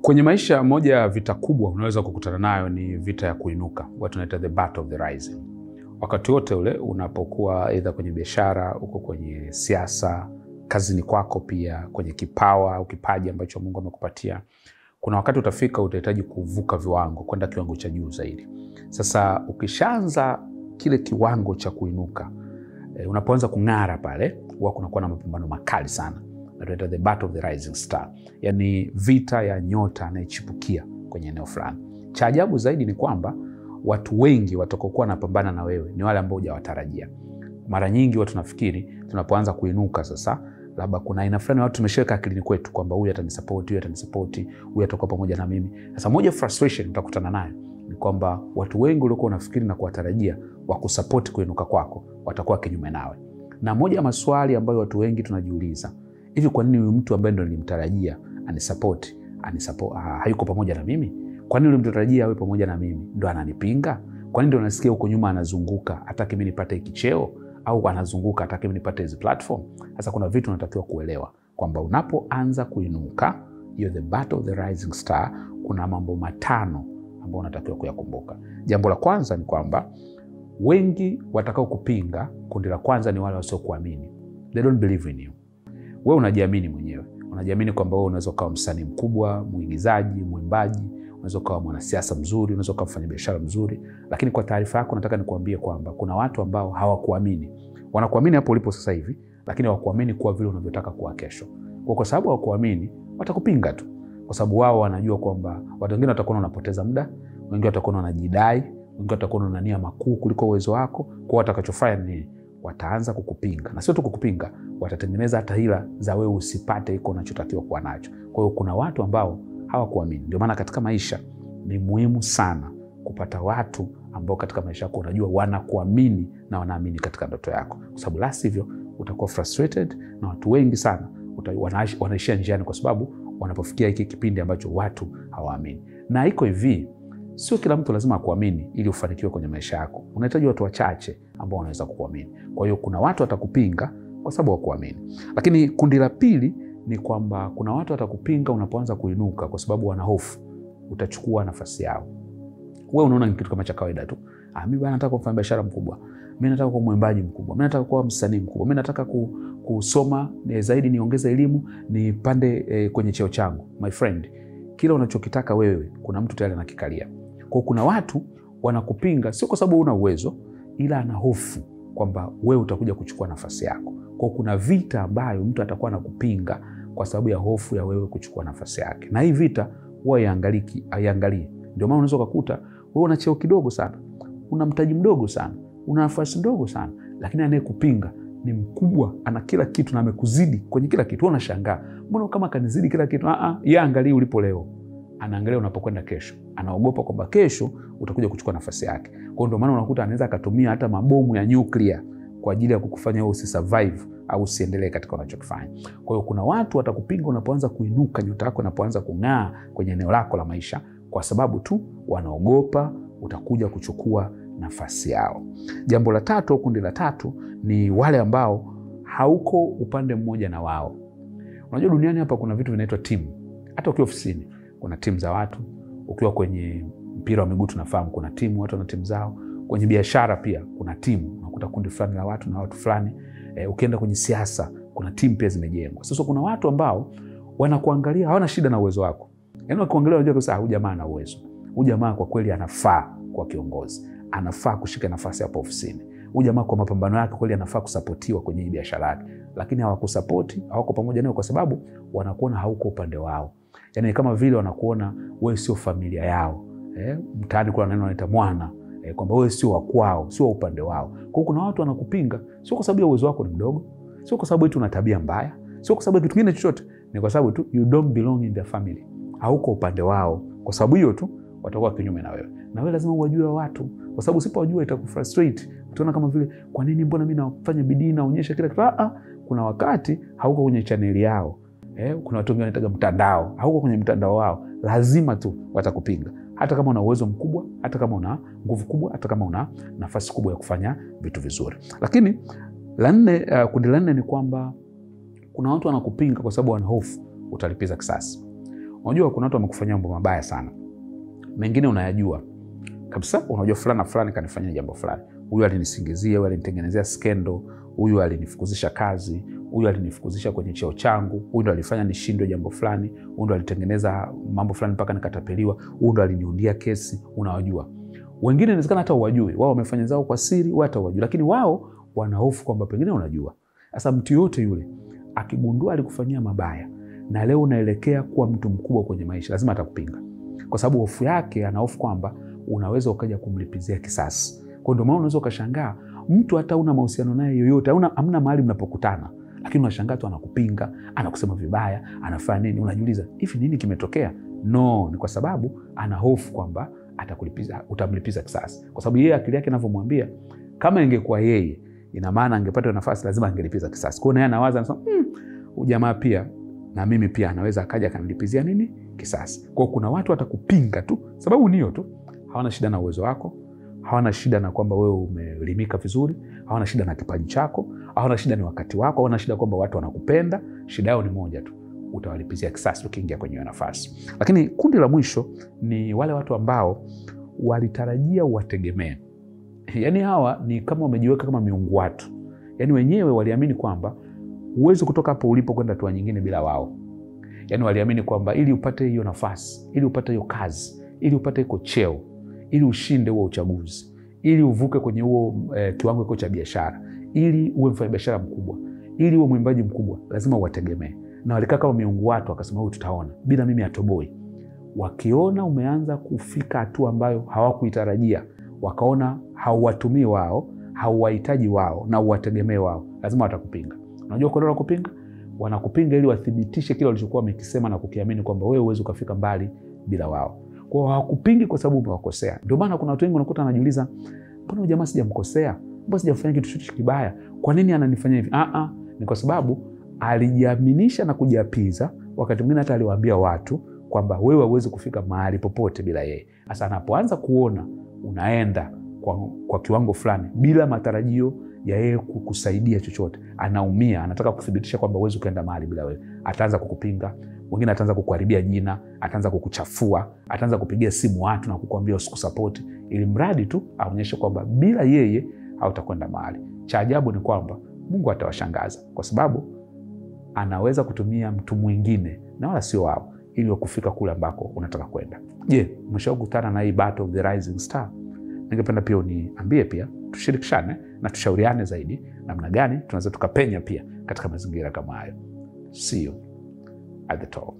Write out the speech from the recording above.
Kwenye maisha, moja ya vita kubwa unaweza kukutana nayo ni vita ya kuinuka, watu tunaita the battle of the rising. Wakati wote ule unapokuwa aidha kwenye biashara, uko kwenye siasa, kazini kwako, pia kwenye kipawa au kipaji ambacho Mungu amekupatia, kuna wakati utafika utahitaji kuvuka viwango kwenda kiwango cha juu zaidi. Sasa ukishaanza kile kiwango cha kuinuka, unapoanza kung'ara pale, huwa kunakuwa na mapambano makali sana. Tunaita the battle of the rising star, yani vita ya nyota anayechipukia kwenye eneo fulani. Cha ajabu zaidi ni kwamba watu wengi watakokuwa wanapambana na wewe ni wale ambao hujawatarajia. Mara nyingi watu nafikiri tunapoanza kuinuka sasa, labda kuna aina fulani watu tumeshaweka akilini kwetu kwamba huyu atanisupport, huyu atanisupport, huyu atakuwa pamoja na mimi. Sasa moja frustration utakutana nayo ni kwamba watu wengi walikuwa unafikiri na kuwatarajia wa kusupport kuinuka kwako watakuwa kinyume nawe. Na moja ya maswali ambayo watu wengi tunajiuliza, hivi kwa nini huyu mtu ambaye ndo nilimtarajia anisupport hayuko pamoja na mimi? Kwa nini nilimtarajia awe pamoja na mimi ndo ananipinga? Kwa nini ndo nasikia huko nyuma anazunguka hataki mimi nipate hiki cheo, au anazunguka hataki mimi nipate hizi platform? Sasa kuna vitu unatakiwa kuelewa kwamba unapoanza kuinuka, hiyo the battle of the rising star, kuna mambo matano ambayo unatakiwa kuyakumbuka. Jambo la kwanza ni kwamba wengi watakao kupinga, kundi la kwanza ni wale wasiokuamini. They don't believe in you. Wewe unajiamini mwenyewe. Unajiamini kwamba wewe unaweza kuwa msanii mkubwa, muigizaji, mwimbaji, unaweza kuwa mwanasiasa mzuri, unaweza kuwa mfanyabiashara mzuri, lakini kwa taarifa yako nataka nikuambie kwamba kuna watu ambao hawakuamini. Wanakuamini hapo ulipo sasa hivi, lakini hawakuamini kuwa vile unavyotaka kuwa kesho. Kwa sababu hawakuamini, watakupinga tu. Kwa sababu wao wanajua kwamba watu wengine watakuwa wanapoteza muda, wengine watakuwa wanajidai, wengine watakuwa na nia makuu kuliko uwezo wako. Kwa watakachofanya ni wataanza kukupinga. Na sio tu kukupinga, watatengeneza hata hila za wewe usipate iko unachotakiwa kuwa nacho. Kwa hiyo kuna watu ambao hawakuamini. Ndio maana katika maisha ni muhimu sana kupata watu ambao katika maisha yako unajua wanakuamini na wanaamini katika ndoto yako. Kwa sababu la sivyo utakuwa frustrated, na watu wengi sana wanaishia njiani kwa sababu wanapofikia hiki kipindi ambacho watu hawaamini. Na iko hivi, sio kila mtu lazima akuamini ili ufanikiwe kwenye maisha yako. Unahitaji watu wachache ambao wanaweza kukuamini. Kwa hiyo kuna watu watakupinga kwa sababu hawakuamini. Lakini kundi la pili ni kwamba kuna watu watakupinga unapoanza kuinuka kwa sababu wana hofu utachukua nafasi yao. Wewe unaona ni kitu kama cha kawaida tu. Mimi bwana nataka kufanya biashara mkubwa. Mimi nataka kuwa mwimbaji mkubwa. Mimi nataka kuwa msanii mkubwa. Mimi nataka kusoma zaidi, niongeze elimu, nipande kwenye cheo changu. My friend, kila unachokitaka wewe kuna mtu tayari anakikalia. Kwa kuna watu wanakupinga sio kwa sababu una uwezo, ila ana hofu kwamba wewe utakuja kuchukua nafasi yako. Kwa kuna vita ambayo mtu atakuwa anakupinga kwa sababu ya hofu ya wewe kuchukua nafasi yake. Na hii vita huwa haiangalii. Ndio maana unaweza kukuta wewe una cheo kidogo sana, una mtaji mdogo sana, una nafasi ndogo sana, lakini anayekupinga ni mkubwa, ana kila kitu na amekuzidi kwenye kila kitu. Unashangaa, mbona kama kanizidi kila kitu? Yeye angalie ulipo leo, anaangalia unapokwenda kesho. Anaogopa kwamba kesho utakuja kuchukua nafasi yake. Kwa ndio maana unakuta anaweza akatumia hata mabomu ya nyuklia kwa ajili ya kukufanya wewe usisurvive au usiendelee katika unachokifanya. Kwa hiyo kuna watu watakupinga unapoanza kuinuka, nyota yako inapoanza kung'aa kwenye eneo lako la maisha, kwa sababu tu wanaogopa utakuja kuchukua nafasi yao. Jambo la tatu, kundi la tatu, ni wale ambao hauko upande mmoja na wao. Unajua duniani hapa kuna vitu vinaitwa timu. Hata ukiwa ofisini kuna timu za watu, ukiwa kwenye mpira wa miguu tunafahamu kuna timu, watu wana timu zao. Kwenye biashara pia kuna timu, unakuta kundi fulani la watu na watu fulani. Ukienda kwenye siasa kuna timu pia zimejengwa. Sasa kuna watu ambao wanakuangalia, hawana shida na uwezo wako. Yaani wakiangalia wanajua sasa huyu jamaa ana uwezo. Huyu jamaa kwa kweli anafaa kwa kiongozi. Anafaa kushika nafasi hapo ofisini. Huyu jamaa kwa mapambano yake kweli anafaa kusapotiwa kwenye hii biashara yake. Lakini hawakusapoti, hawako pamoja nawe kwa sababu wanakuona hauko upande wao. Yaani kama vile wanakuona wewe sio familia yao. Mtaani kuna neno wanaita mwana. Kwamba wewe sio wa kwao, sio upande wao. Kwa hiyo kuna watu wanakupinga sio kwa sababu ya uwezo wako ni mdogo, sio kwa sababu eti una tabia mbaya, sio kwa sababu kitu kingine chochote, ni kwa sababu tu you don't belong in their family. Hauko upande wao. Kwa sababu hiyo tu watakuwa kinyume na wewe. Na wewe lazima uwajue watu, kwa sababu usipowajua itakufrustrate. Utaona kama vile kwa nini mbona mimi nafanya bidii naonyesha kila kitu. Kuna wakati hauko kwenye channel yao. Kuna watu wengine wanataka mtandao, hauko kwenye mtandao wao. Lazima tu watakupinga. Hata kama una uwezo mkubwa, hata kama una nguvu kubwa, hata kama una nafasi kubwa ya kufanya vitu vizuri. Lakini kundi la nne ni kwamba kuna watu wanakupinga kwa sababu wana hofu utalipiza kisasi. Unajua kuna watu wamekufanyia mambo mabaya sana. Mengine unayajua kabisa, unajua fulani na fulani kanifanyia jambo fulani. Huyu alinisingizia, huyu alinitengenezea skendo, huyu alinifukuzisha kazi, huyu alinifukuzisha kwenye cheo changu, huyu ndo alifanya nishindwe jambo fulani, huyu ndo alitengeneza mambo fulani mpaka nikatapeliwa, huyu ndo aliniundia kesi. Unawajua. Wengine inawezekana hata uwajui. Wao wamefanya zao kwa siri, wao hata uwajui. Lakini wao wana hofu kwamba pengine unajua. Sasa mtu yote yule akigundua alikufanyia mabaya na leo unaelekea kuwa mtu mkubwa kwenye maisha, lazima atakupinga. Kwa sababu hofu yake, ana hofu kwamba unaweza ukaja kumlipizia kisasi. Kwa ndio maana unaweza ukashangaa mtu hata una mahusiano naye yoyote, hamna mahali mnapokutana, lakini unashangaa tu anakupinga, anakusema vibaya, anafanya nini, unajiuliza hivi nini kimetokea? No, ni kwa sababu ana hofu kwamba utamlipiza kisasi. Kwa sababu yeye akili yake inavyomwambia, kama ingekuwa yeye, ina maana angepata nafasi lazima angelipiza kisasi. Kwa hiyo naye anawaza, anasema ujamaa pia na mimi pia anaweza akaja akanilipizia nini? Kisasi. Kwa kuna watu watakupinga tu, sababu niyo tu. Hawana shida na uwezo wako, hawana shida na kwamba wewe umeelimika vizuri, hawana shida na kipaji chako, hawana shida ni wakati wako, hawana shida kwamba watu wanakupenda. Shida yao ni moja tu, utawalipizia kisasi ukiingia kwenye hiyo nafasi. Lakini kundi la mwisho ni wale watu ambao walitarajia uwategemee. Yaani hawa ni kama wamejiweka kama miungu watu. Yaani wenyewe waliamini kwamba huwezi kutoka hapo ulipo kwenda hatua nyingine bila wao. Yaani waliamini kwamba ili upate hiyo nafasi, ili upate hiyo kazi, ili upate hiyo cheo, ili ushinde huo uchaguzi, ili uvuke kwenye huo kiwango kiko cha biashara, ili uwe mfanyabiashara mkubwa, ili uwe mwimbaji mkubwa, lazima uwategemee. Na walikaa kama miungu watu, wakasema huyu tutaona, bila mimi atoboi. Wakiona umeanza kufika hatua ambayo hawakuitarajia, wakaona hauwatumii wao, hauwahitaji wao na uwategemee wao, lazima watakupinga. Unajua kwa nini wanakupinga? Wanakupinga ili wathibitishe kile walichokuwa wamekisema na kukiamini kwamba wewe huwezi ukafika mbali bila wao. Kwa hiyo hawakupingi kwa sababu umewakosea. Ndio maana kuna watu wengi wanakuta anajiuliza, mbona huyu jamaa sijamkosea? Mbona sijafanya kitu chochote kibaya? Kwa nini ananifanyia hivi? Ni kwa sababu alijiaminisha na kujiapiza. Wakati mwingine hata aliwaambia watu kwamba wewe huwezi kufika mahali popote bila yeye. Sasa anapoanza kuona unaenda kwa kiwango fulani bila matarajio ya yeye kukusaidia chochote, anaumia, anataka kuthibitisha kwamba huwezi ukaenda mahali bila wewe. Ataanza kukupinga, wengine ataanza kukuharibia jina, ataanza kukuchafua, ataanza kupigia simu watu na kukuambia usikusupport, ili mradi tu aonyeshe kwamba bila yeye hautakwenda mahali. Cha ajabu ni kwamba Mungu atawashangaza, kwa sababu anaweza kutumia mtu mwingine na wala sio wao ili wakufika kule ambako unataka kwenda. Je, umeshakutana na hii battle of the rising star? Ningependa pia uniambie, pia tushirikishane na tushauriane zaidi namna gani tunaweza tukapenya pia katika mazingira kama hayo. See you at the top.